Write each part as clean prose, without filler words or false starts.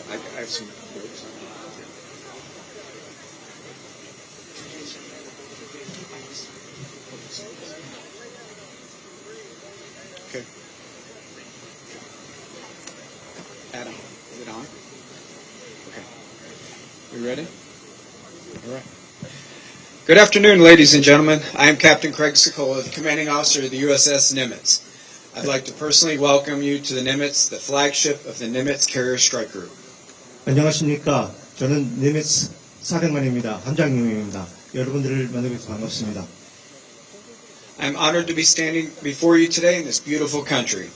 I have some notes. Okay. Adam, is it on? Okay. We ready? All right. Good afternoon, ladies and gentlemen. I am Captain Craig Sokola, the commanding officer of the USS Nimitz. I'd like to personally welcome you to the Nimitz, the flagship of the Nimitz Carrier Strike Group. 안녕하십니까. 저는 니미츠 사령관입니다. 함장님입니다. 여러분들을 만나서 반갑습니다. I'm honored to be standing before you today in this beautiful country.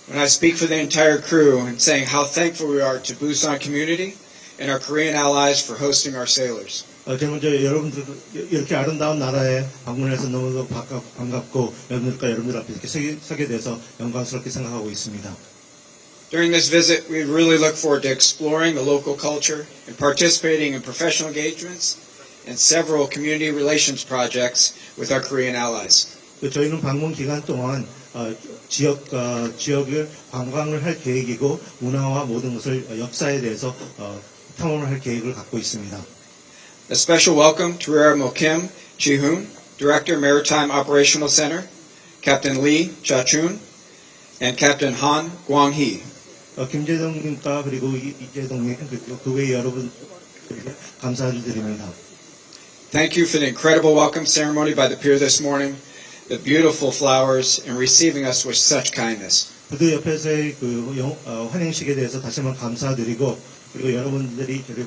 When I speak for the entire crew and saying how thankful we are to Busan community and our Korean allies for hosting our sailors. 제가 먼저 여러분들 이렇게 아름다운 나라에 방문해서 너무도 반갑고 여러분들 앞에 이렇게 서게 돼서 영광스럽게 생각하고 있습니다. During this visit, we really look forward to exploring the local culture and participating in professional engagements and several community relations projects with our Korean allies. 저희는 방문 기간 동안 지역을 관광을 할 계획이고 문화와 모든 것을 역사에 대해서 탐험을 할 계획을 갖고 있습니다. A special welcome to Rear Admiral Kim Ji-hoon, Director Maritime Operational Center, Captain Lee Cha-chun, and Captain Han Gwang-hee. 김재동님과 그리고 이재동님 그 외 여러분 감사드립니다. Thank you for the incredible welcome ceremony by the pier this morning, the beautiful flowers, and receiving us with such kindness. 부두 옆에서의 환영식에 대해서 다시 한번 감사드리고 그리고 여러분들이 저를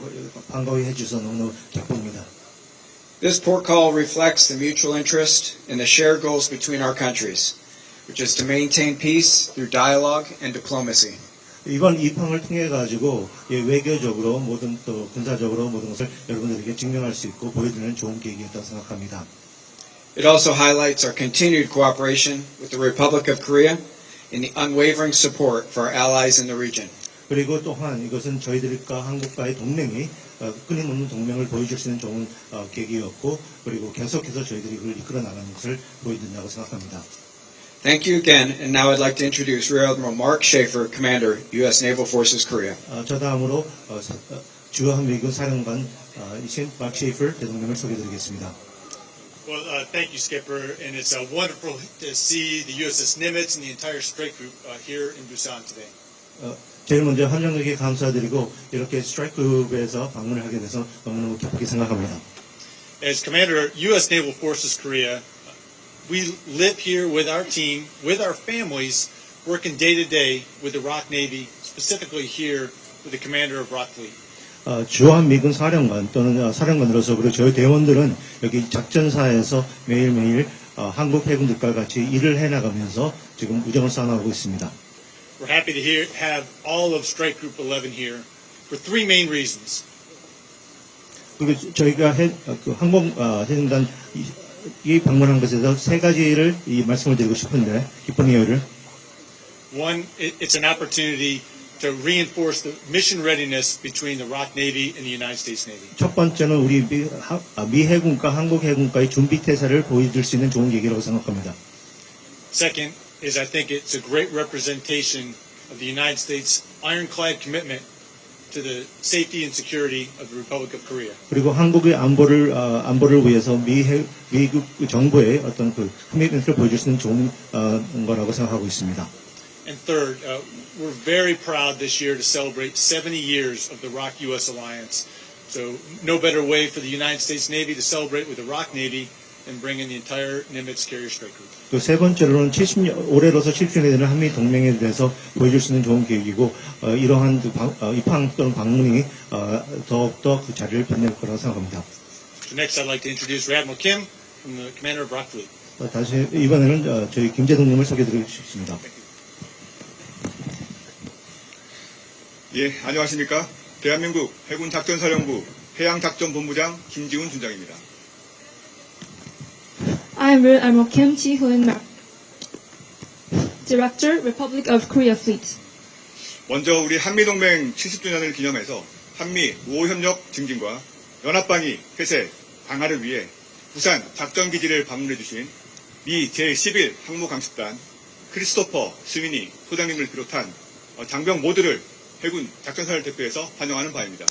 반가워해 주셔서 너무너무 기쁩니다. This port call reflects the mutual interest and the shared goals between our countries, which is to maintain peace through dialogue and diplomacy. 이번 입항을 통해 가지고 외교적으로 모든 또 군사적으로 모든 것을 여러분들에게 증명할 수 있고 보여드리는 좋은 계기였다고 생각합니다. It also highlights our continued cooperation with the Republic of Korea and the unwavering support for our allies in the region. 그리고 또한 이것은 저희들과 한국과의 동맹이 끊임없는 동맹을 보여줄 수 있는 좋은 계기였고 그리고 계속해서 저희들이 그걸 이끌어 나가는 것을 보여준다고 생각합니다. Thank you again, and now I'd like to introduce Rear Admiral Mark Schaefer, Commander, U.S. Naval Forces Korea. 저 다음으로 주한 미군 사령관 이신 마크 셰이퍼 대통령을 소개드리겠습니다. Well, thank you, Skipper, and it's wonderful to see the USS Nimitz and the entire strike group here in Busan today. 제일 먼저 함장님께 감사드리고 이렇게 스트라이크 그룹에서 방문을 하게 돼서 너무너무 기쁘게 생각합니다. As Commander, U.S. Naval Forces Korea, we live here with our team, with our families, working day to day with the ROK Navy, specifically here with the Commander of ROK Fleet. 주한 미군 사령관 또는 사령관으로서 그리고 저희 대원들은 여기 작전사에서 매일매일 한국 해군들과 같이 일을 해나가면서 지금 우정을 쌓아나가고 있습니다. We're happy to have all of Strike Group 11 here for three main reasons. 그리고 저희가 항공 해군단 이 방문한 것에서 세 가지를 말씀을 드리고 싶은데 기쁜 이유를. One, it's an opportunity to reinforce the mission readiness between the ROK Navy and the United States Navy. 첫 번째는 우리 미 해군과 한국 해군과의 준비 태세를 보여줄 수 있는 좋은 계기라고 생각합니다. Second is I think it's a great representation of the United States ironclad commitment to the safety and security of the Republic of Korea. 그리고 한국의 안보를 위해서 미국 정부의 어떤 그 커미트먼트를 보여줄 수 있는 좋은 거라고 생각하고 있습니다. And third, we're very proud this year to celebrate 70 years of the ROK-U.S. alliance. So no better way for the United States Navy to celebrate with the ROK Navy than bring in the entire Nimitz Carrier Strike Group. 또 세 번째로는 올해로서 70주년이 되는 한미 동맹에 대해서 보여줄 수 있는 좋은 계기고 이러한 입항 또는 방문이 더욱더 그 자리를 빛낼 거라고 생각합니다. So next, I'd like to introduce Rear Admiral Kim, from the Commander of ROK Fleet. 다시 이번에는 저희 김재동님을 소개드리고 싶습니다. 예, 안녕하십니까. 대한민국 해군작전사령부 해양작전본부장 김지훈 준장입니다. I am Rear Admiral Kim Ji-hoon, Director, Republic of Korea Fleet. 먼저 우리 한미동맹 70주년을 기념해서 한미 우호협력 증진과 연합방위 폐쇄 강화를 위해 부산 작전기지를 방문해 주신 미 제11 항모강습단 크리스토퍼 스위니 소장님을 비롯한 장병 모두를 해군 작전사를 대표해서 환영하는 바입니다.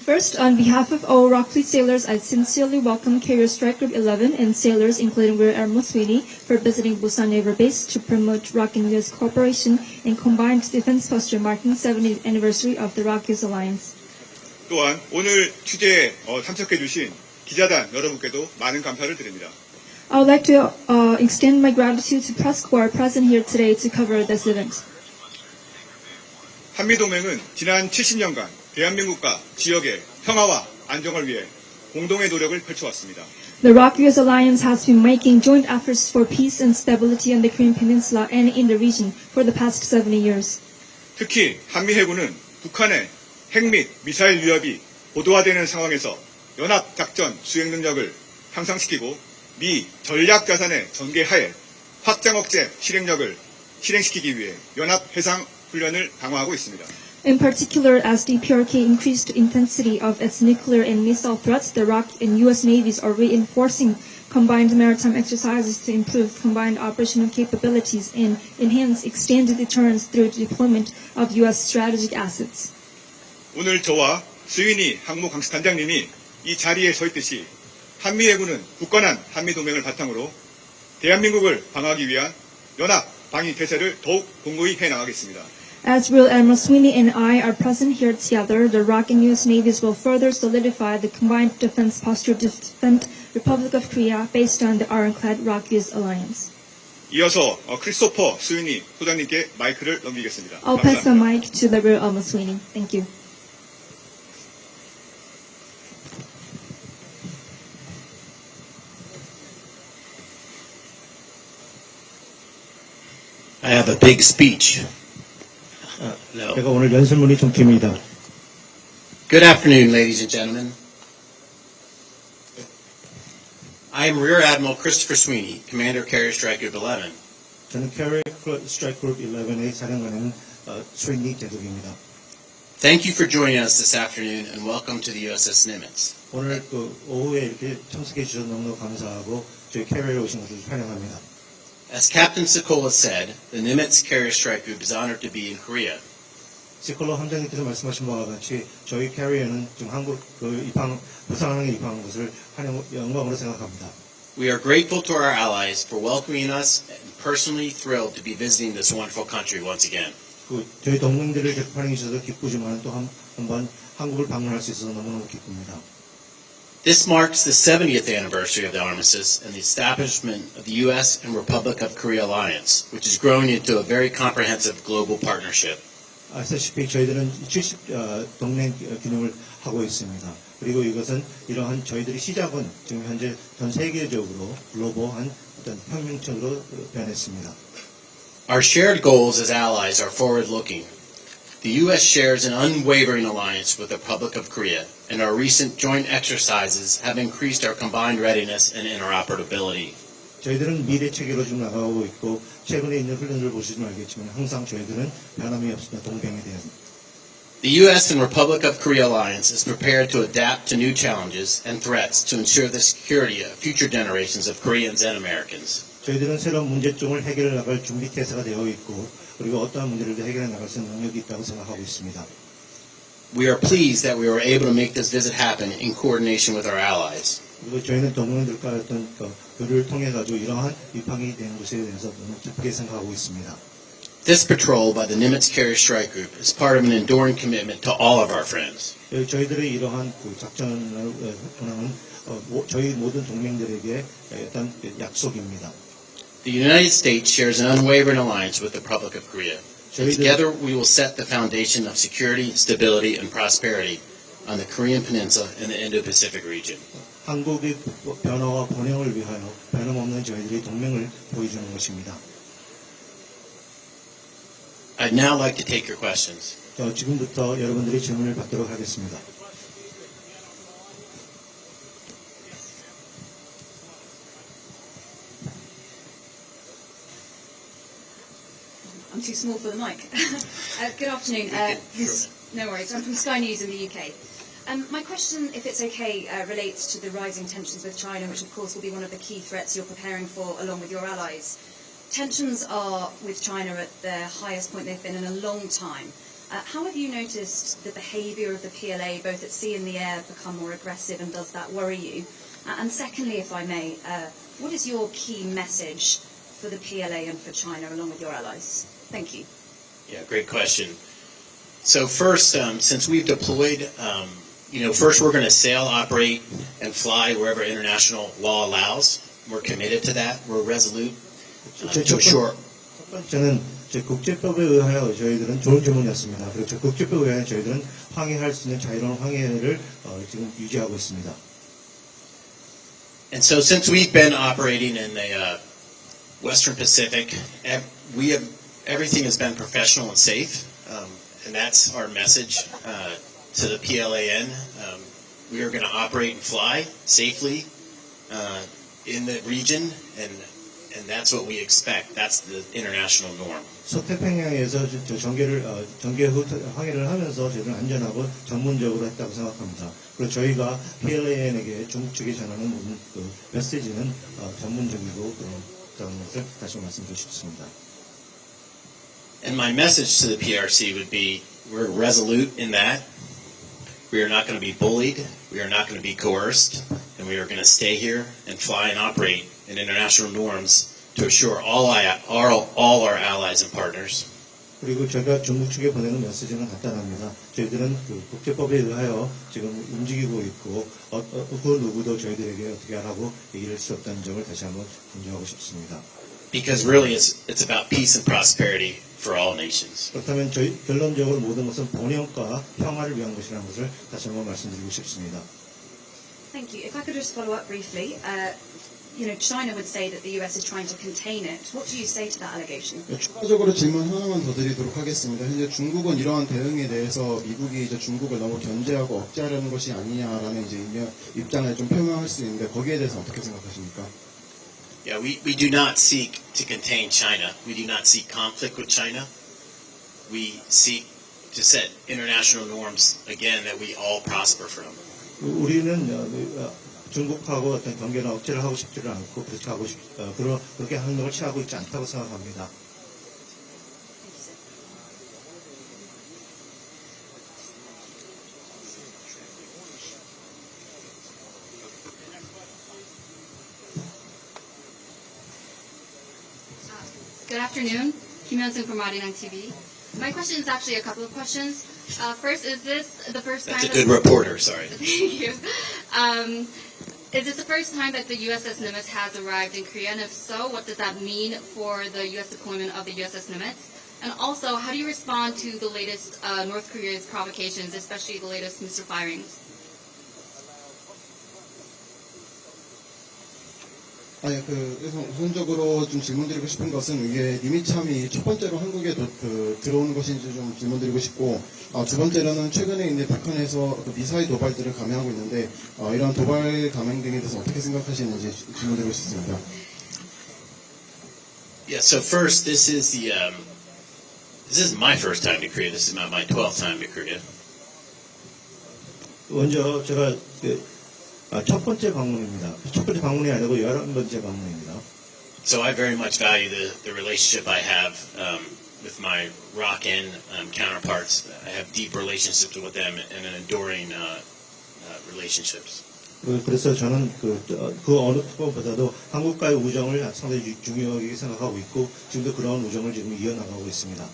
First, on behalf of all Rock Fleet sailors, I sincerely welcome Carrier Strike Group 11 and sailors, including Rear Admiral Sweeney, for visiting Busan Naval Base to promote ROK and U.S. cooperation and combined defense posture marking 70th anniversary of the ROK-US alliance. 또한 오늘 취재에 참석해 주신 기자단 여러분께도 많은 감사를 드립니다. I would like to extend my gratitude to press corps present here today to cover this event. 한미동맹은 지난 70년간 대한민국과 지역의 평화와 안정을 위해 공동의 노력을 펼쳐왔습니다. The ROK-US alliance has been making joint efforts for peace and stability on the Korean Peninsula and in the region for the past 70 years. 특히 한미 해군은 북한의 핵 및 미사일 위협이 고도화되는 상황에서 연합작전 수행 능력을 향상시키고 미 전략자산의 전개하에 확장 억제 실행력을 실행시키기 위해 연합 해상 훈련을 강화하고 있습니다. In particular, as the PRK increased intensity of its nuclear and missile threats, the ROK and U.S. navies are reinforcing combined maritime exercises to improve combined operational capabilities and enhance extended deterrence through the deployment of U.S. strategic assets. 오늘 저와 스위니 항모강습단장님이 이 자리에 서 있듯이 한미 해군은 굳건한 한미 동맹을 바탕으로 대한민국을 방어하기 위한 연합 방위 태세를 더욱 공고히 해나가겠습니다. As Rear Admiral Sweeney and I are present here together, the ROK and U.S. navies will further solidify the combined defense posture to defend Republic of Korea based on the ironclad ROK-US alliance. 이어서 크리스토퍼 스위니 소장님께 마이크를 넘기겠습니다. I'll pass the mic to the Rear Admiral Sweeney. Thank you. I have a big speech. No. 제가 오늘 연설문이 좀 깁니다. Good afternoon, ladies and gentlemen. I am Rear Admiral Christopher Sweeney, Commander Carrier Strike Group 11. 저는 Carrier Strike Group 11의 사령관인 스위니 대독입니다. Thank you for joining us this afternoon and welcome to the USS Nimitz. 오늘 오후에 이렇게 참석해 주셔서 너무너무 감사하고 저희 캐리어에 오신 것을 환영합니다. As Captain Sikola said, the Nimitz Carrier Strike Group is honored to be in Korea. 시콜로 함장님께서 말씀하신 바와 같이 저희 캐리어는 지금 한국 부산항에 입항한 것을 영광으로 생각합니다. We are grateful to our allies for welcoming us and personally thrilled to be visiting this wonderful country once again. 저희 동맹들을 환영해 주셔서 기쁘지만 또 한번 한국을 방문할 수 있어서 너무너무 기쁩니다. This marks the 70th anniversary of the armistice and the establishment of the U.S. and Republic of Korea alliance, which is growing into a very comprehensive global partnership. 아시다시피 저희들은 70 동맹 기능을 하고 있습니다. 그리고 이것은 이러한 저희들의 시작은 지금 현재 전 세계적으로 글로벌한 어떤 혁명적으로 변했습니다. Our shared goals as allies are forward-looking. The U.S. shares an unwavering alliance with the Republic of Korea, and our recent joint exercises have increased our combined readiness and interoperability. 저희들은 미래 체계로 지금 나가고 있고 최근에 있는 훈련을 보시면 알겠지만 항상 저희들은 변함이 없습니다. 동맹에 대한. The U.S. and Republic of Korea alliance is prepared to adapt to new challenges and threats to ensure the security of future generations of Koreans and Americans. 저희들은 새로운 문제점을 해결해 나갈 준비 태세가 되어 있고 그리고 어떠한 문제를 해결해 나갈 수 있는 능력이 있다고 생각하고 있습니다. We are pleased that we were able to make this visit happen in coordination with our allies. 그리고 저희는 동맹들과 어떤 교류를 통해 가지고 이러한 입항이 되는 것에 대해서 너무 기쁘게 생각하고 있습니다. This patrol by the Nimitz Carrier Strike Group is part of an enduring commitment to all of our friends. 저희들의 이러한 작전을 운항은 저희 모든 동맹들에게 어떤 약속입니다. The United States shares an unwavering alliance with the Republic of Korea. And together we will set the foundation of security, stability, and prosperity on the Korean Peninsula and the Indo-Pacific region. 한국의 변화와 번영을 위하여 변함없는 저희들의 동맹을 보여주는 것입니다. I'd now like to take your questions. 지금부터 여러분들의 질문을 받도록 하겠습니다. too small for the mic. Good afternoon. No worries. I'm from Sky News in the UK. My question, if it's okay, relates to the rising tensions with China, which of course will be one of the key threats you're preparing for along with your allies. Tensions are with China at their highest point they've been in a long time. How have you noticed the behaviour of the PLA, both at sea and the air, become more aggressive, and does that worry you? And secondly, if I may, what is your key message for the PLA and for China along with your allies? Thank you. Yeah, great question. So first, since we've deployed, first we're going to sail, operate, and fly wherever international law allows. We're committed to that. We're resolute to assure. 첫 번째는 국제법에 의하여 저희들은 좋은 질문이었습니다. 그리고 국제법에 의하여 저희들은 항해할 수 있는 자유로운 항해를 지금 유지하고 있습니다. And so since we've been operating in the Western Pacific, everything has been professional and safe, and that's our message to the PLAN. We are going to operate and fly safely in the region, and that's what we expect. That's the international norm. 서태평양에서 전개 후 항해를 하면서 저희들은 안전하고 전문적으로 했다고 생각합니다. 그리고 저희가 PLAN에게 중국 측에 전하는 모든 그 메시지는 전문적이고 그런 것을 다시 말씀드리고 싶습니다. And my message to the PRC would be, we're resolute in that. We are not going to be bullied. We are not going to be coerced. And we are going to stay here and fly and operate in international norms to assure all our allies and partners. 그리고 제가 중국 측에 보내는 메시지는 간단합니다. 저희들은 그 국제법에 의하여 지금 움직이고 있고 그 누구도 저희들에게 어떻게 하라고 얘기를 할 수 없다는 점을 다시 한번 강조하고 싶습니다. Because really it's about peace and prosperity for all nations. 그렇다면 저희 결론적으로 모든 것은 번영과 평화를 위한 것이라는 것을 다시 한번 말씀드리고 싶습니다. Thank you. If I could just follow up briefly. China would say that the US is trying to contain it. What do you say to that allegation? 추가적으로 질문 하나만 더 드리도록 하겠습니다. 현재 중국은 이러한 대응에 대해서 미국이 이제 중국을 너무 견제하고 억제하려는 것이 아니냐라는 이제 입장을 좀 표명할 수 있는데 거기에 대해서 어떻게 생각하십니까? Yeah, we do not seek to contain China. We do not seek conflict with China. We seek to set international norms again that we all prosper from. 우리는 중국하고 어떤 경계나 억제를 하고 싶지를 않고 그렇게 행동을 취하고 있지 않다고 생각합니다. Good afternoon, Kim Hyun-sung from Arirang TV. My question is actually a couple of questions. First, is this the first time? That's a good reporter. Sorry. Thank you. Is this the first time that the USS Nimitz has arrived in Korea? And if so, what does that mean for the U.S. deployment of the USS Nimitz? And also, how do you respond to the latest North Korea's provocations, especially the latest missile firings? 그래서 우선적으로 좀 질문드리고 싶은 것은 이게 니미참이 첫 번째로 한국에 들어오는 것인지 좀 질문드리고 싶고, 두 번째로는 최근에 이제 북한에서 미사일 도발들을 감행하고 있는데 이러한 도발 감행 등에 대해서 어떻게 생각하시는지 질문드리고 싶습니다. Yeah. So first, this is my first time to Korea. This is my 12th time to Korea. 먼저 제가 첫 번째 방문입니다. 첫 번째 방문이 아니고 11번째 방문입니다. So I very much value the relationship I have with my ROK-N counterparts. I have deep relationships with them and an enduring relationships. 그래서 저는 그 어느 것보다도 한국과의 우정을 상당히 중요하게 생각하고 있고 지금도 그런 우정을 지금 이어나가고 있습니다.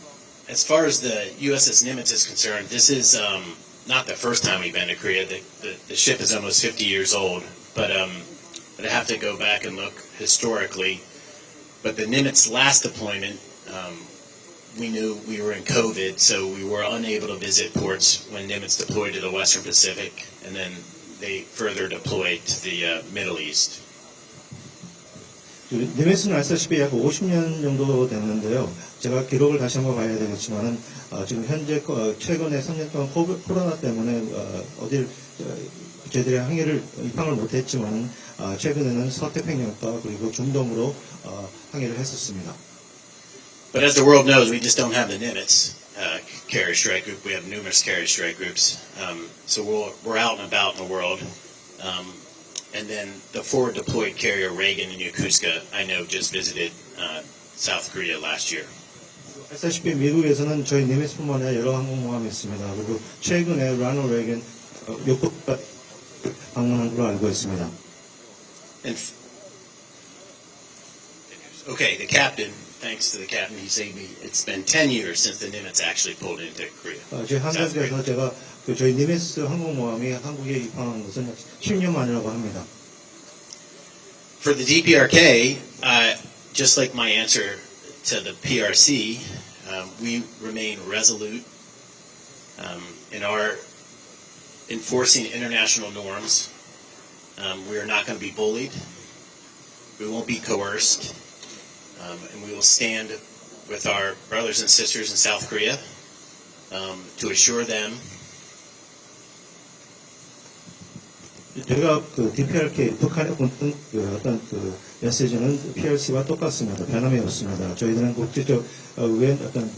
As far as the USS Nimitz is concerned, this is not the first time we've been to Korea. The ship is almost 50 years old, but I have to go back and look historically. But the Nimitz last deployment, we knew we were in COVID, so we were unable to visit ports when Nimitz deployed to the Western Pacific, and then they further deployed to the Middle East. 니미츠는 아시다시피 약 50년 정도 됐는데요. 제가 기록을 다시 한번 봐야 되겠지만은 지금 현재 최근에 3년 동안 코로나 때문에 어딜 저희들의 항해를 입항을 못했지만 최근에는 서태평양과 그리고 중동으로 항해를 했었습니다. But as the world knows, we just don't have the Nimitz carrier strike group. We have numerous carrier strike groups. So we're out and about in the world. And then the forward deployed carrier Reagan and Yokosuka, I know, just visited South Korea last year. 아시다시피 미국에서는 저희 니미츠뿐만 아니라 여러 항공모함이 있습니다. 그리고 최근에 라노 레이건 요코수카 방문한 걸로 알고 있습니다. Okay, the captain. Thanks to the captain, he saved me. It's been 10 years since the Nimitz actually pulled into Korea. 저희 항공에서 제가 저희 니미츠 항공모함이 한국에 입항한 것은 10년 만이라고 합니다. For the DPRK, just like my answer to the PRC, we remain resolute in our enforcing international norms. We are not going to be bullied. We won't be coerced. And we will stand with our brothers and sisters in South Korea to assure them. 제가 그 DPRK 북한의 어떤 그 메시지는 PRC와 똑같습니다. 변함이 없습니다. 저희들은 국제적 웬 어떤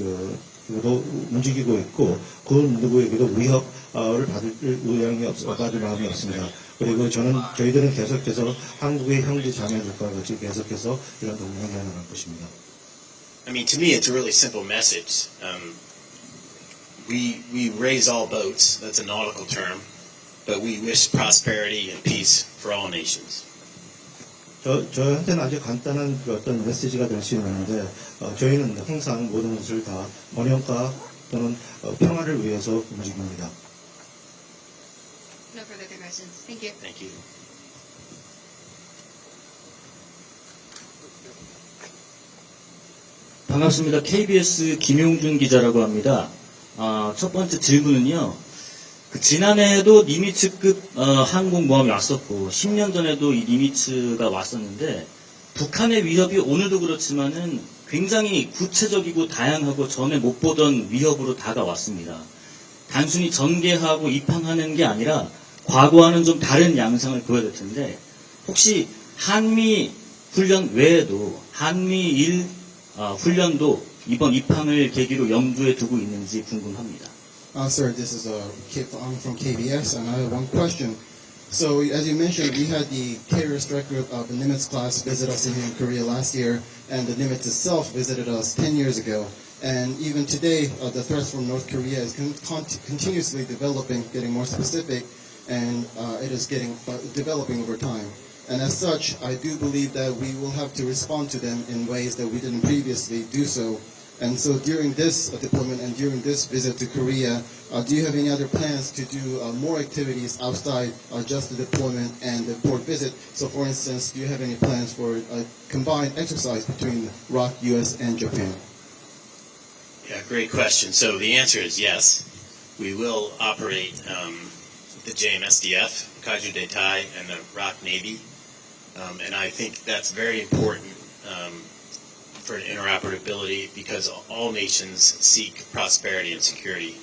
그도 움직이고 있고 그 누구에게도 위협을 받을 마음이 없습니다. 그리고 저희들은 계속해서 한국의 형제 자매들과 같이 계속해서 이런 동맹을 해나갈 것입니다. I mean, to me, it's a really simple message. We raise all boats. That's a nautical term. But we wish prosperity and peace for all nations. 저한테는 아주 간단한 어떤 메시지가 될 수 있는데 저희는 항상 모든 것을 다 번영과 또는 평화를 위해서 움직입니다. No further questions. Thank you. Thank you. 반갑습니다. KBS 김용준 기자라고 합니다. 첫 번째 질문은요. 지난해에도 니미츠급 항공모함이 왔었고 10년 전에도 이 니미츠가 왔었는데 북한의 위협이 오늘도 그렇지만은 굉장히 구체적이고 다양하고 전에 못 보던 위협으로 다가왔습니다. 단순히 전개하고 입항하는 게 아니라 과거와는 좀 다른 양상을 보여야 될 텐데 혹시 한미 훈련 외에도 한미일 훈련도 이번 입항을 계기로 염두에 두고 있는지 궁금합니다. Sir, this is I'm from KBS, and I have one question. So, as you mentioned, we had the carrier strike group of the Nimitz class visit us in Korea last year, and the Nimitz itself visited us 10 years ago. And even today, the threats from North Korea is continuously developing, getting more specific, and it is developing over time. And as such, I do believe that we will have to respond to them in ways that we didn't previously do so. And so during this deployment and during this visit to Korea, do you have any other plans to do more activities outside just the deployment and the port visit? So for instance, do you have any plans for a combined exercise between ROC, US, and Japan? Yeah, great question. So the answer is yes. We will operate the JMSDF, Kaiju Detai, and the ROC Navy. And I think that's very important for interoperability because all nations seek prosperity and security.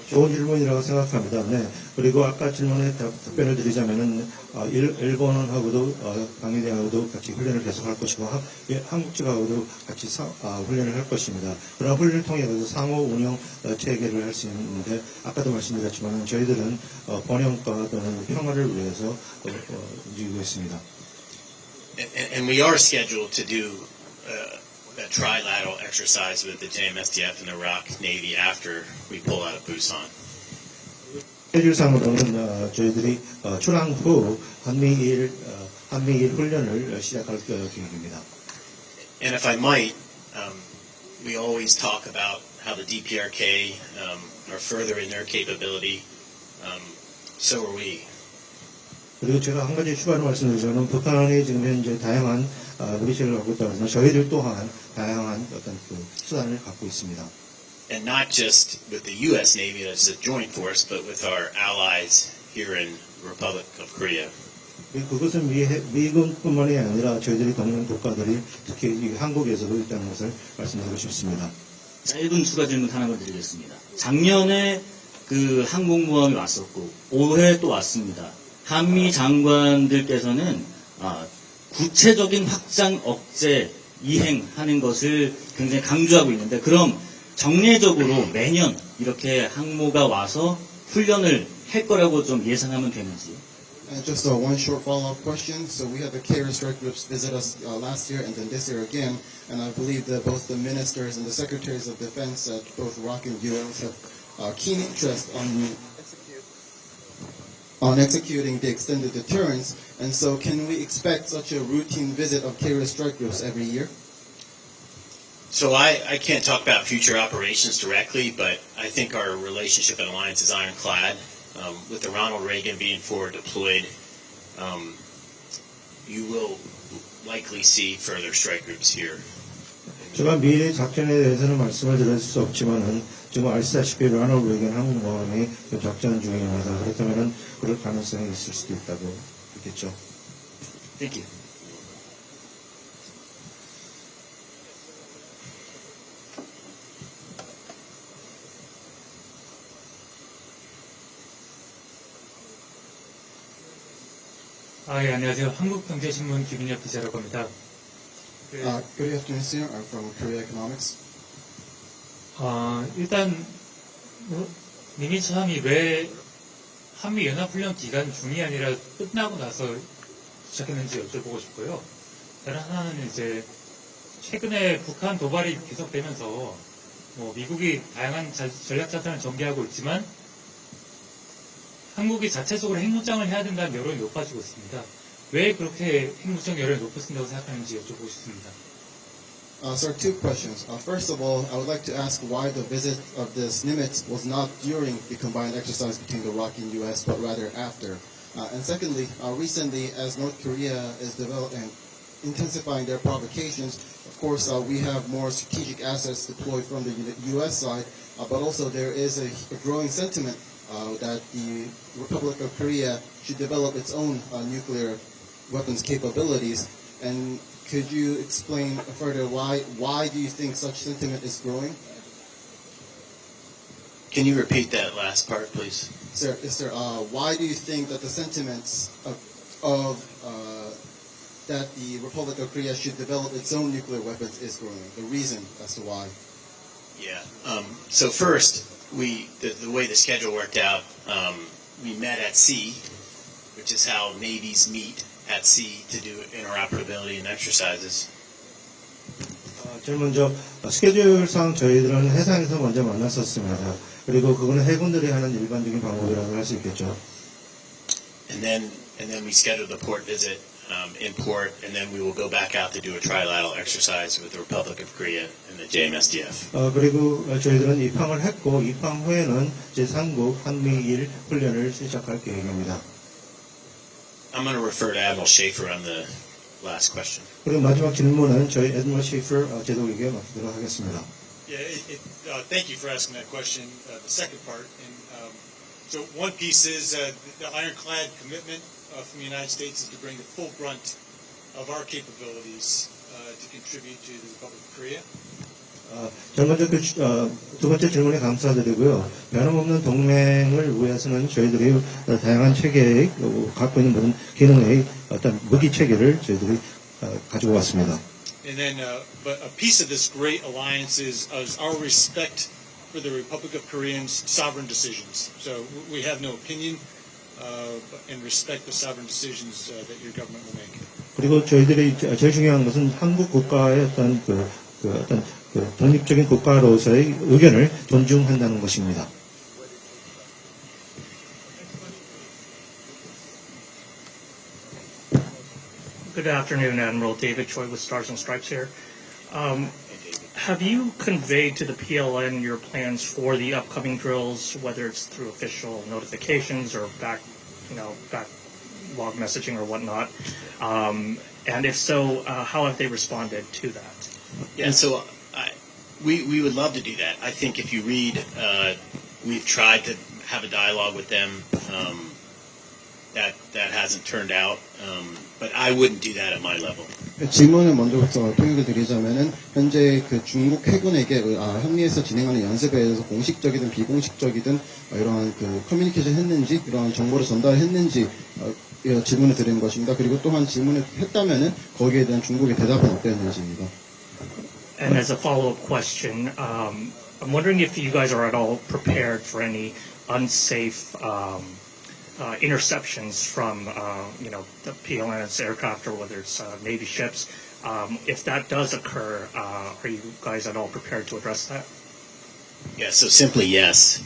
좋은 질문이라고 생각합니다. 네. 그리고 아까 질문에 답변을 드리자면은 일본하고도 방위대하고도 같이 훈련을 계속할 것이고 한국 측하고도 같이 훈련을 할 것입니다. 그런 훈련을 통해 상호 운영 체계를 할 수 있는데 아까도 말씀드렸지만 저희들은 번영과 또는 평화를 위해서 움직이고 있습니다. And we are scheduled to do a trilateral exercise with the JMSDF and the ROC Navy after we pull out of Busan. 스케줄상으로는 저희들이 출항 후 한미일 훈련을 시작할 계획입니다. And if I might, we always talk about how the DPRK are furthering their capability. So are we. 그리고 제가 한 가지 추가로 말씀드리자면 북한이 지금 현재 다양한 무기체를 갖고 있다면 저희들 또한 다양한 어떤 수단을 갖고 있습니다. And not just with the U.S. Navy as a joint force, but with our allies here in the Republic of Korea. 그것은 미군뿐만이 아니라 저희들이 동맹 국가들이 특히 한국에서도 있다는 것을 말씀드리고 싶습니다. 짧은 추가 질문 하나만 드리겠습니다. 작년에 그 항공모함이 왔었고 올해 또 왔습니다. 한미 장관들께서는 구체적인 확장 억제 이행하는 것을 굉장히 강조하고 있는데 그럼 정례적으로 매년 이렇게 항모가 와서 훈련을 할 거라고 좀 예상하면 되는지. Just one short follow-up question. So we had the carrier strike groups visit us last year and then this year again, and I believe that both the ministers and the secretaries of defense at both ROC and US have keen interest on executing the extended deterrence. And so can we expect such a routine visit of carrier strike groups every year? So I can't talk about future operations directly, but I think our relationship and alliance is ironclad. With the Ronald Reagan being forward deployed, you will likely see further strike groups here. 제가 미래 작전에 대해서는 말씀을 드릴 수 없지만은 지금 아시다시피 로널드 레이건 항공모함이 작전 중입니다. 그렇다면은 그럴 가능성이 있을 수도 있다고 있겠죠. Thank you. 예, 안녕하세요. 한국경제신문 김인혁 기자라고 합니다. Good afternoon, sir. I'm from Korea Economics. 일단 니미츠함이 왜 한미 연합훈련 기간 중이 아니라 끝나고 나서 시작했는지 여쭤보고 싶고요. 다른 하나는 이제 최근에 북한 도발이 계속되면서 미국이 다양한 전략 자산을 전개하고 있지만 한국이 자체적으로 핵무장을 해야 된다는 여론이 높아지고 있습니다. 왜 그렇게 핵무장 여론이 높아진다고 생각하는지 여쭤보고 싶습니다. Sir, two questions. First of all, I would like to ask why the visit of this Nimitz was not during the combined exercise between the ROC and U.S., but rather after. And secondly, recently, as North Korea is developing, intensifying their provocations, of course, we have more strategic assets deployed from the U.S. side, but also there is a growing sentiment that the Republic of Korea should develop its own nuclear weapons capabilities. And could you explain further why do you think such sentiment is growing? Can you repeat that last part, please? Sir, why do you think that the sentiments of that the Republic of Korea should develop its own nuclear weapons is growing? The reason as to why? Yeah. So first, the way the schedule worked out, we met at sea, which is how navies meet at sea to do interoperability and exercises. 제일 먼저 스케줄상 저희들은 해상에서 먼저 만났었습니다. 그리고 그거는 해군들이 하는 일반적인 방법이라고 할 수 있겠죠. And then we scheduled the port visit in port, and then we will go back out to do a trilateral exercise with the Republic of Korea and the JMSDF. 그리고 저희들은 입항을 했고 입항 후에는 제3국 한미일 훈련을 시작할 계획입니다. I'm going to refer to Admiral Schaefer on the last question. 그리고 마지막 질문은 저희 애드미럴 셰이퍼 제독에게 맡기도록 하겠습니다. Yeah, thank you for asking that question. The second part, and so one piece is the ironclad commitment from the United States is to bring the full brunt of our capabilities to contribute to the Republic of Korea. 제일 먼저 두 번째 질문에 감사드리고요. 변함없는 동맹을 위해서는 저희들이 다양한 체계에 갖고 있는 모든 기능의 어떤 무기 체계를 저희들이 가지고 왔습니다. And then, but a piece of this great alliance is our respect for the Republic of Korea's sovereign decisions. So we have no opinion and respect the sovereign decisions that your government will make. 그리고 저희들이 제일 중요한 것은 한국 국가의 어떤 어떤 독립적인 국가로서의 의견을 존중한다는 것입니다. Good afternoon, Admiral David Choi with Stars and Stripes here. Have you conveyed to the PLN your plans for the upcoming drills, whether it's through official notifications or backlog messaging or whatnot? And if so, how have they responded to that? Yeah, so we would love to do that. I think if you read, we've tried to have a dialogue with them. That hasn't turned out, but I wouldn't do that at my level. 질문을 먼저부터 통역을 드리자면은 현재 그 중국 해군에게 한미에서 진행하는 연습에 대해서 공식적이든 비공식적이든 이러한 그 커뮤니케이션 했는지 이러한 정보를 전달했는지 질문을 드리는 것입니다. 그리고 또한 질문을 했다면은 거기에 대한 중국의 대답은 어땠는지입니다. And as a follow-up question, I'm wondering if you guys are at all prepared for any unsafe interceptions from, the PLN's aircraft or whether it's Navy ships. If that does occur, are you guys at all prepared to address that? Yeah, so simply yes.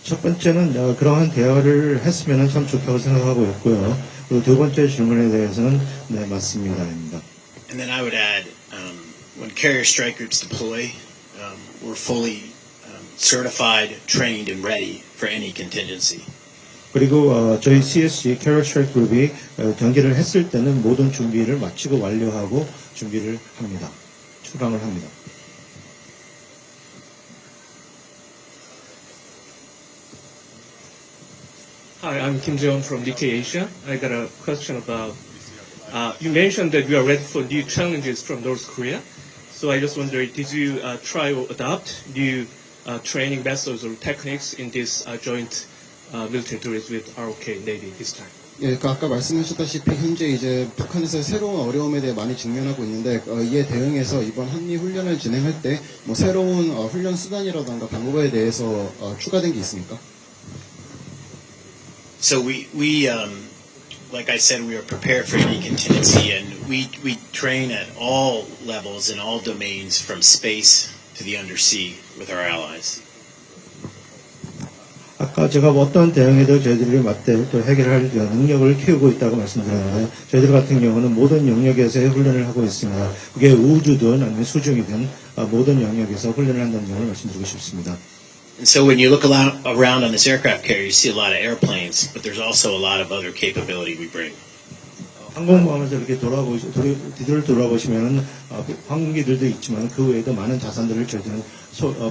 첫 번째는 그러한 대화를 했으면 참 좋다고 생각하고 있고요. 그리고 두 번째 질문에 대해서는 네, 맞습니다입니다. And then I would add, when carrier strike groups deploy, we're fully certified, trained, and ready for any contingency. 그리고 저희 CSG Carrier Strike 그룹이 경기를 했을 때는 모든 준비를 마치고 완료하고 준비를 합니다. 출항을 합니다. Hi, I'm Kim Jeon from DK Asia. I got a question about, you mentioned that we are ready for new challenges from North Korea. So I just wonder, did you try or adopt new training methods or techniques in this joint military drills with ROK Navy this time? 예, 그러니까 아까 말씀하셨다시피 현재 이제 북한에서 새로운 어려움에 대해 많이 직면하고 있는데 이에 대응해서 이번 한미 훈련을 진행할 때 뭐 새로운 훈련 수단이라든가 방법에 대해서 추가된 게 있습니까? So we like I said, we are prepared for any contingency, and we train at all levels in all domains, from space to the undersea, with our allies. 아까 제가 어떤 대응에도 저희들이 맞대 또 해결할 능력을 키우고 있다고 말씀드렸는데 저희들 같은 경우는 모든 영역에서의 훈련을 하고 있습니다. 그게 우주든 아니면 수중이든 모든 영역에서 훈련을 한다는 점을 말씀드리고 싶습니다. And so when you look around on this aircraft carrier, you see a lot of airplanes, but there's also a lot of other capability we bring. 항공모함에서 이렇게 뒤를 돌아보시면은 항공기들도 있지만 그 외에도 많은 자산들을 저희들은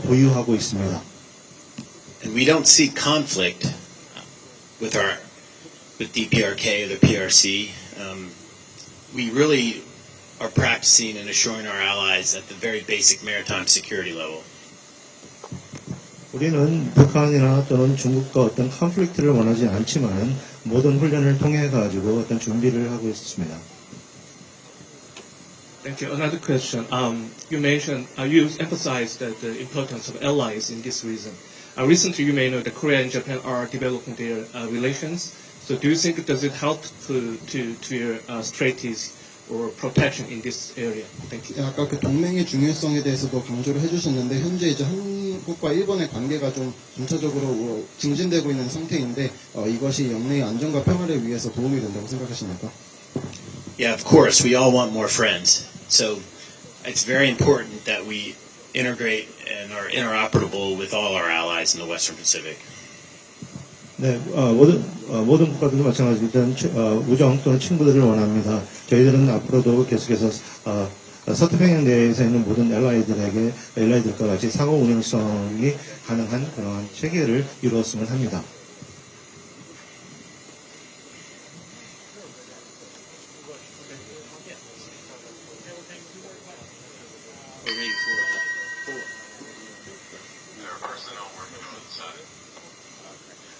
보유하고 있습니다. And we don't see conflict with DPRK or the PRC. We really are practicing and assuring our allies at the very basic maritime security level. 우리는 북한이나 또는 중국과 어떤 컨플릭트를 원하지 않지만 모든 훈련을 통해 가지고 어떤 준비를 하고 있습니다. Thank you. Another question. You mentioned, you emphasized the importance of allies in this reason. Recently, you may know that Korea and Japan are developing their relations. So, do you think does it help to your strategies or protection in this area? Thank you. 아까 그 동맹의 중요성에 대해서도 강조를 해주셨는데 현재 이제 한국과 일본의 관계가 좀 점차적으로 증진되고 있는 상태인데 이것이 영내의 안정과 평화를 위해서 도움이 된다고 생각하십니까? Yeah, of course. We all want more friends. So, it's very important that we integrate and are interoperable with all our allies in the Western Pacific. 네, 모든 국가들도 마찬가지로 우정 또는 친구들을 원합니다. 저희들은 앞으로도 계속해서 서태평양 내에서 있는 모든 알라이들과 같이 상호 운영성이 가능한 그러한 체계를 이루었으면 합니다.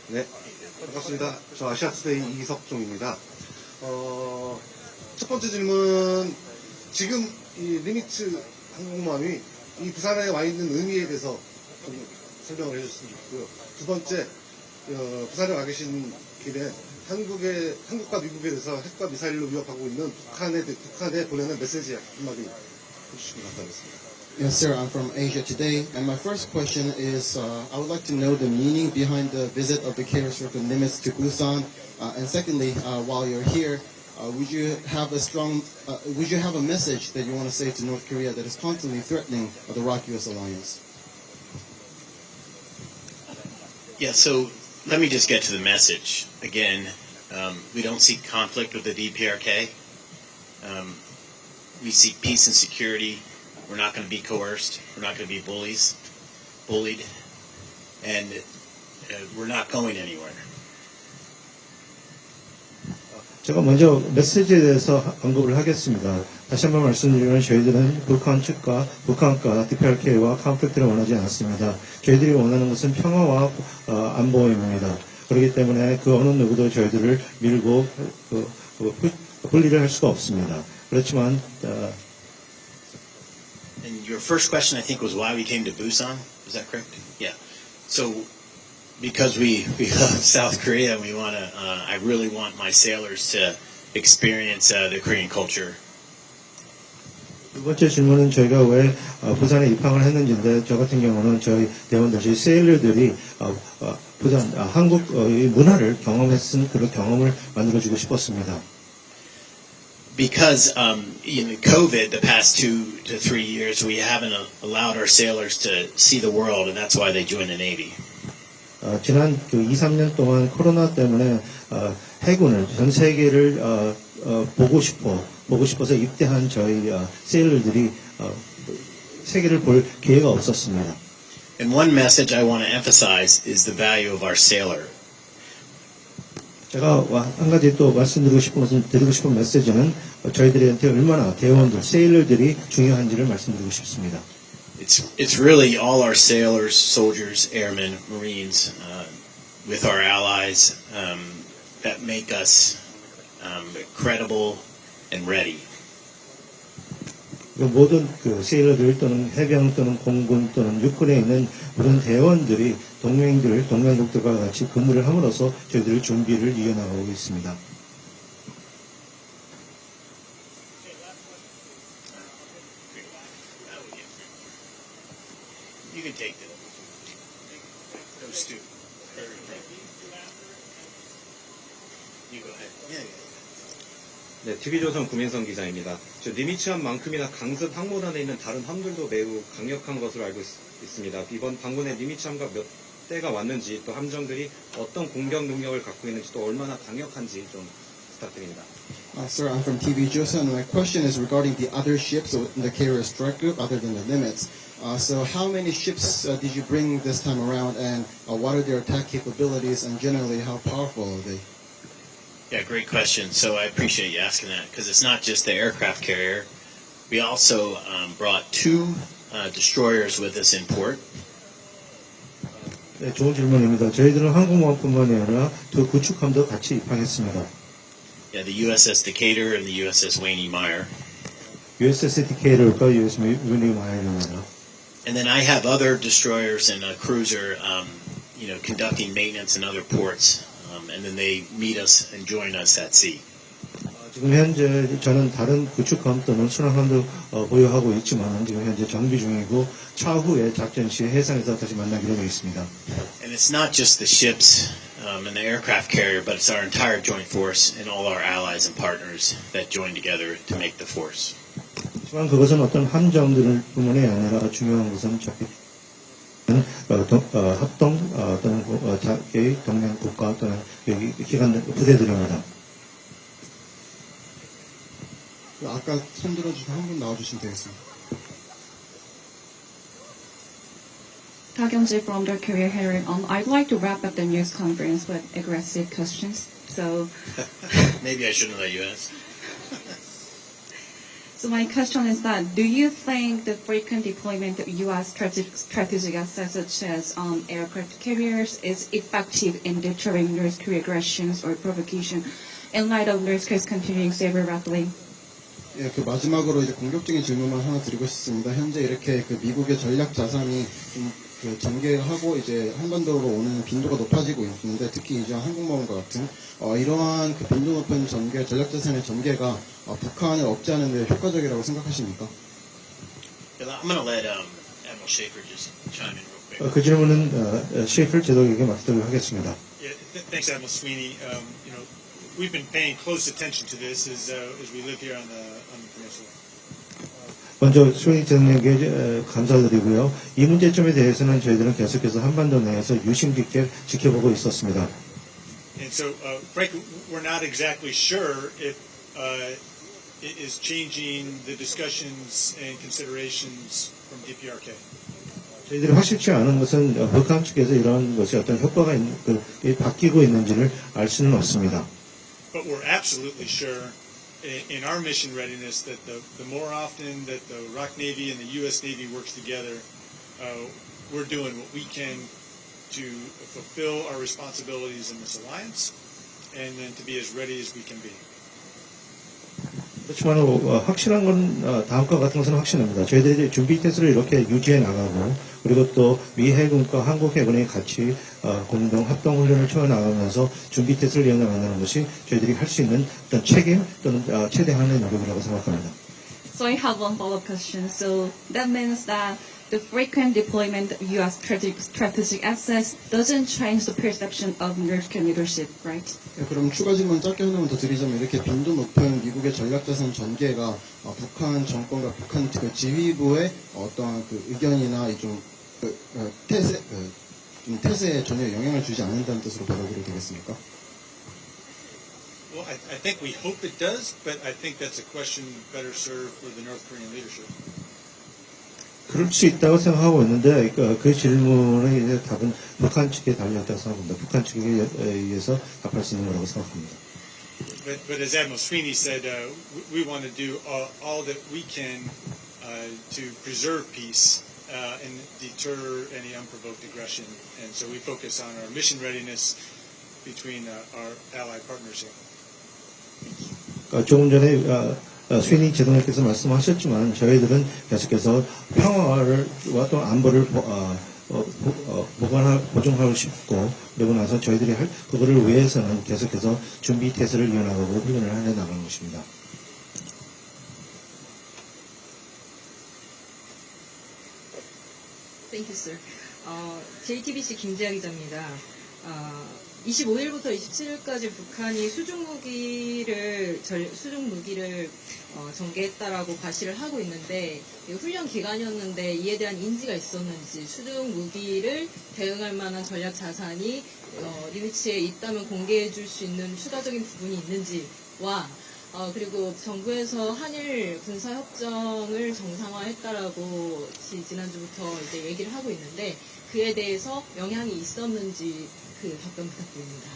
네, 반갑습니다. 저 아시아투데이 이석종입니다. 첫 번째 질문, 지금 이 리미츠 항공모함이 이 부산에 와 있는 의미에 대해서 좀 설명을 해주셨으면 좋겠고요. 두 번째, 부산에 와 계신 길에 한국과 미국에 대해서 핵과 미사일로 위협하고 있는 북한에 보내는 메시지 한마디 해주시면 감사하겠습니다. Yes, sir. I'm from Asia today, and my first question is, I would like to know the meaning behind the visit of the carrier circle Nimitz to Busan, and secondly, while you're here, would you have a message that you want to say to North Korea that is constantly threatening the ROK-US alliance? Yeah, so let me just get to the message. Again, we don't seek conflict with the DPRK. We seek peace and security. We're not going to be coerced. We're not going to be bullied, and we're not going anywhere. 제가 먼저 메시지에 대해서 언급을 하겠습니다. 다시 한번 말씀드리면 저희들은 북한과 DPRK와 컨플릭트를 원하지 않습니다. 저희들이 원하는 것은 평화와 안보입니다. 그렇기 때문에 그 어느 누구도 저희들을 밀고 분리를 할 수가 없습니다. 그렇지만 your first question, I think, was why we came to Busan. Is that correct? Yeah. So, because we love South Korea, and I really want my sailors to experience the Korean culture. 두 번째 질문은 저희가 왜 부산에 입항을 했는지인데, 저 같은 경우는 저희 대원들, 저희 세일러들이 부산 한국의 문화를 경험했은 그런 경험을 만들어주고 싶었습니다. Because in COVID, the past 2 to 3 years, we haven't allowed our sailors to see the world, and that's why they joined the Navy. 지난 2-3년 동안 코로나 때문에 해군을 전 세계를 보고 싶어서 입대한 저희 세일러들이 세계를 볼 기회가 없었습니다. And one message I want to emphasize is the value of our sailor. 제가 한 가지 또 말씀드리고 싶은 메시지는 저희들한테 얼마나 대원들, 세일러들이 중요한지를 말씀드리고 싶습니다. It's really all our sailors, soldiers, airmen, marines, with our allies, that make us credible and ready. 모든 세일러들 또는 해병 또는 공군 또는 육군에 있는 모든 대원들이 동맹국들과 같이 근무를 함으로써 저희들의 준비를 이어나가고 있습니다. You can take those two. You go ahead. Yeah. 네, TV조선 구민성 기자입니다. 니미츠함만큼이나 강습 항모단에 있는 다른 함들도 매우 강력한 것으로 알고 있습니다. 이번 방문에 니미츠함과 몇 대가 왔는지, 또 함정들이 어떤 공격 능력을 갖고 있는지, 또 얼마나 강력한지 좀 부탁드립니다. Sir, I'm from TV Joseon. My question is regarding the other ships in the carrier strike group other than the Nimitz. So how many ships did you bring this time around, and what are their attack capabilities, and generally how powerful are they? Yeah, great question. So I appreciate you asking that, because it's not just the aircraft carrier. We also brought 2 destroyers with us in port. 네, 좋은 질문입니다. 저희들은 항공모함뿐만이 아니라 2 구축함도 같이 입항했습니다. Yeah, the USS Decatur and the USS Wayne Meyer. USS Decatur과 USS Wayne Meyer입니다. And then I have other destroyers and a cruiser, conducting maintenance in other ports. And then they meet us and join us at sea. 지금 현재 저는 다른 구축함 또는 순항함도 보유하고 있지만 지금 현재 정비 중이고 차후에 작전 시 해상에서 다시 만나기로 되어 있습니다. And it's not just the ships and the aircraft carrier, but it's our entire joint force and all our allies and partners that join together to make the force. 하지만 그것은 어떤 함정들뿐만이 아니라 중요한 것은 합동 또는 자기 동맹 국가 또는 여기 기관 부대들입니다. 아까 손 들어주신 한 분 나와주시면 되겠습니다. Takyong-ji from the Korea Herald. I'd like to wrap up the news conference with aggressive questions. So maybe I shouldn't let you ask. So my question is that, do you think the frequent deployment of U.S. strategic assets such as aircraft carriers is effective in deterring North Korea aggressions or provocation in light of North Korea's continuing saber rattling? 예, 마지막으로 이제 공격적인 질문만 하나 드리고 싶습니다. 현재 이렇게 미국의 전략 자산이 전개하고 이제 한반도로 오는 빈도가 높아지고 있는데, 특히 이제 항공모함과 같은 이러한 빈도 높은 전략 자산의 전개가 북한을 억제하는 데 효과적이라고 생각하십니까? I'm going to let Admiral Schaefer just chime in real quick. 그 질문은 셰이플 제독에게 맡도록 하겠습니다. Yeah, thanks, Admiral Sweeney. We've been paying close attention to this as we live here on the peninsula. 먼저 스웨이 대통령에게 감사드리고요. 이 문제점에 대해서는 저희들은 계속해서 한반도 내에서 유심 깊게 지켜보고 있었습니다. And so, frankly, we're not exactly sure if it is changing the discussions and considerations from DPRK. 저희들이 확실치 않은 것은 북한 측에서 이러한 것이 어떤 효과가 바뀌고 있는지를 알 수는 없습니다. But we're absolutely sure in our mission readiness that the more often that the ROK Navy and the U.S. Navy works together, we're doing what we can to fulfill our responsibilities in this alliance and then to be as ready as we can be. 그렇지만 확실한 건 다음과 같은 것은 확실합니다. 저희들이 준비 태세를 이렇게 유지해 나가고 그리고 또 미 해군과 한국 해군이 같이 공동 합동 훈련을 채워 나가면서 준비 태세를 이어 나가는 것이 저희들이 할 수 있는 어떤 책임 또는 최대한의 노력이라고 생각합니다. So I have one follow-up question. So that means that the frequent deployment of U.S. strategic assets doesn't change the perception of North Korean leadership, right? 네, 그럼 추가 질문 짧게 하나만 더 드리자면 이렇게 빈도 높은 미국의 전략자산 전개가 북한 정권과 북한 그 지휘부의 어떠한 그 의견이나 좀 태세에 전혀 영향을 주지 않는다는 뜻으로 받아들여도 되겠습니까? Well, I think we hope it does, but I think that's a question better served for the North Korean leadership. 그럴 수 있다고 생각하고 있는데 그 질문의 이제 답은 북한 측에 달려있다고 생각합니다. 북한 측에 의해서 답할 수 있는 거라고 생각합니다. But as Admiral Sweeney said, we want to do all that we can to preserve peace and deter any unprovoked aggression. And so we focus on our mission readiness between our ally partners here. 조금 전에 스위니 제동님께서 말씀하셨지만 저희들은 계속해서 평화와 또 안보를 보존하고 싶고 그리고 나서 저희들이 그거를 위해서는 계속해서 준비 태세를 이어나가고 훈련을 해 나가는 것입니다. Thank you, sir. JTBC 김재아 기자입니다. 25일부터 27일까지 북한이 수중 무기를 전개했다라고 과시를 하고 있는데 훈련 기간이었는데 이에 대한 인지가 있었는지 수중 무기를 대응할 만한 전략 자산이 리미츠에 있다면 공개해 줄 수 있는 추가적인 부분이 있는지와 그리고 정부에서 한일 군사 협정을 정상화했다라고 지난주부터 이제 얘기를 하고 있는데 그에 대해서 영향이 있었는지 그 답변 부탁드립니다.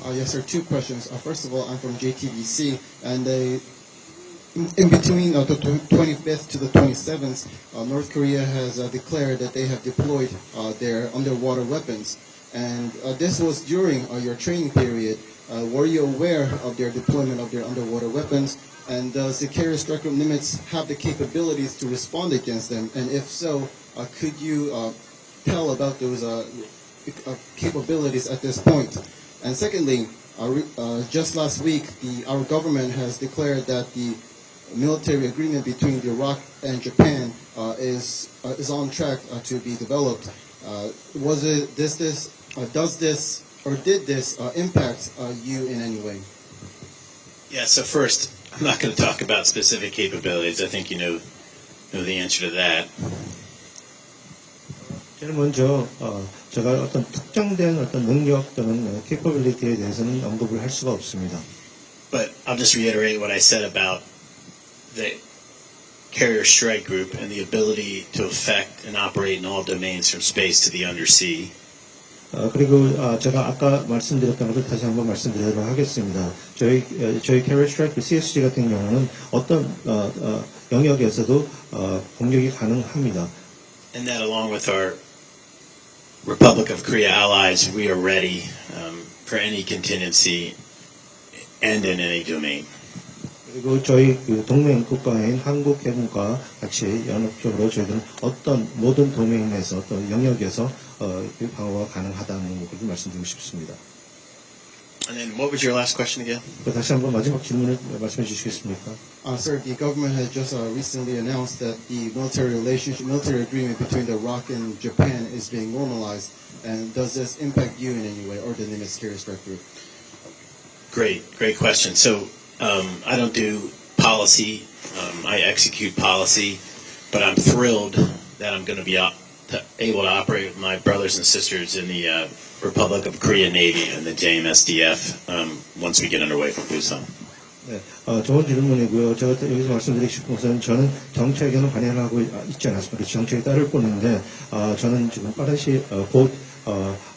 Yes, sir. Two questions. First of all, I'm from JTBC, and in between the 25th to the 27th, North Korea has declared that they have deployed their underwater weapons, and this was during your training period. Were you aware of their deployment of their underwater weapons, and does the carrier strike group limits have the capabilities to respond against them? And if so, could you tell about those capabilities at this point? And secondly, just last week, our government has declared that the military agreement between Iraq and Japan is on track to be developed. Did this impact you in any way? Yeah, so first, I'm not going to talk about specific capabilities. I think you know the answer to that. 저는 먼저 제가 어떤 특정된 어떤 능력 또는 capability에 대해서는 언급을 할 수가 없습니다. But I'll just reiterate what I said about the carrier strike group and the ability to affect and operate in all domains from space to the undersea. 그리고 제가 아까 말씀드렸던 것을 다시 한번 말씀드리도록 하겠습니다. 저희 carrier strike CSG 같은 경우는 어떤 영역에서도 공격이 가능합니다. And that along with our Republic of Korea allies, we are ready for any contingency and in any domain. 그리고 저희 동맹 국가인 한국 해군과 같이 연합적으로 저희들은 어떤 모든 도메인에서 어떤 영역에서 방어가 가능하다는 것을 말씀드리고 싶습니다. And then what was your last question again? 다시 한번 마지막 질문을 말씀해 주시겠습니까? Sir, the government has just recently announced that the military agreement between Iraq and Japan is being normalized. And does this impact you in any way, or the Nimitz carrier strike group? Great question. So I don't do policy. I execute policy, but I'm thrilled that I'm going to be able to operate with my brothers and sisters in the Republic of Korea Navy and the JMSDF once we get underway from Busan. 네, 좋은 질문이고요. 제가 여기서 말씀드리고 싶은 것은 저는 정책에는 관여하고 있지 않았습니다. 정책에 따를 뿐인데 저는 지금 빠르시 곧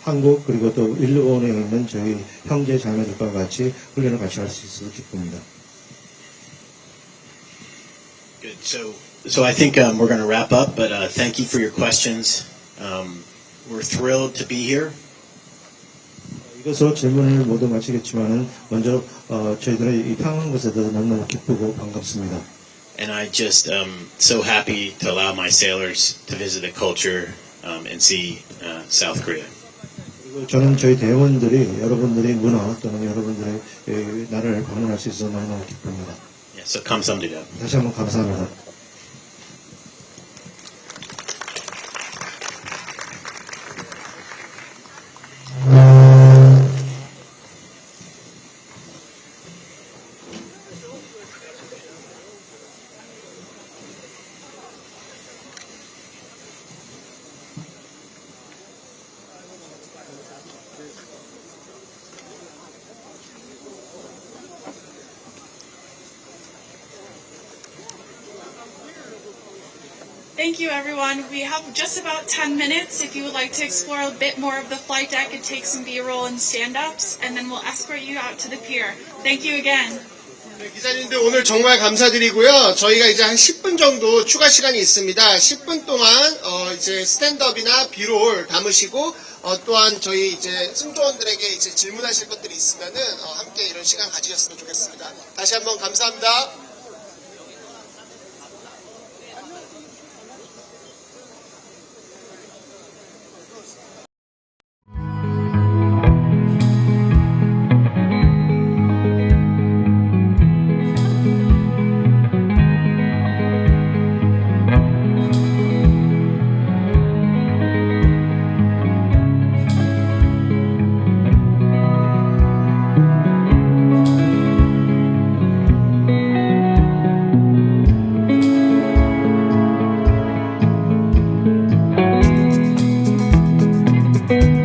한국 그리고 또 일본에 있는 저희 형제 자매들과 같이 훈련을 같이 할 수 있어서 기쁩니다. Good. So I think we're going to wrap up, but thank you for your questions. We're thrilled to be here. 이것으로 질문을 모두 마치겠지만은 먼저 저희들의 이 평한 것에 대해서 너무너무 기쁘고 반갑습니다. And I just so happy to allow my sailors to visit the culture and see South Korea. 그리고 저는 저희 대원들이 여러분들의 문화 또는 여러분들의 나라를 방문할 수 있어서 너무너무 기쁩니다. Yeah, so 감사합니다. 다시 한번 감사합니다. Thank you, everyone. We have just about 10 minutes if you would like to explore a bit more of the flight deck and take some B-roll and stand-ups, and then we'll escort you out to the pier. Thank you again. 네, 기자님들 오늘 정말 감사드리고요. 저희가 이제 한 10분 정도 추가 시간이 있습니다. 10분 동안 이제 스탠드업이나 비롤 담으시고 또한 저희 이제 승조원들에게 이제 질문하실 것들이 있으면은 함께 이런 시간 가지셨으면 좋겠습니다. 다시 한번 감사합니다. you.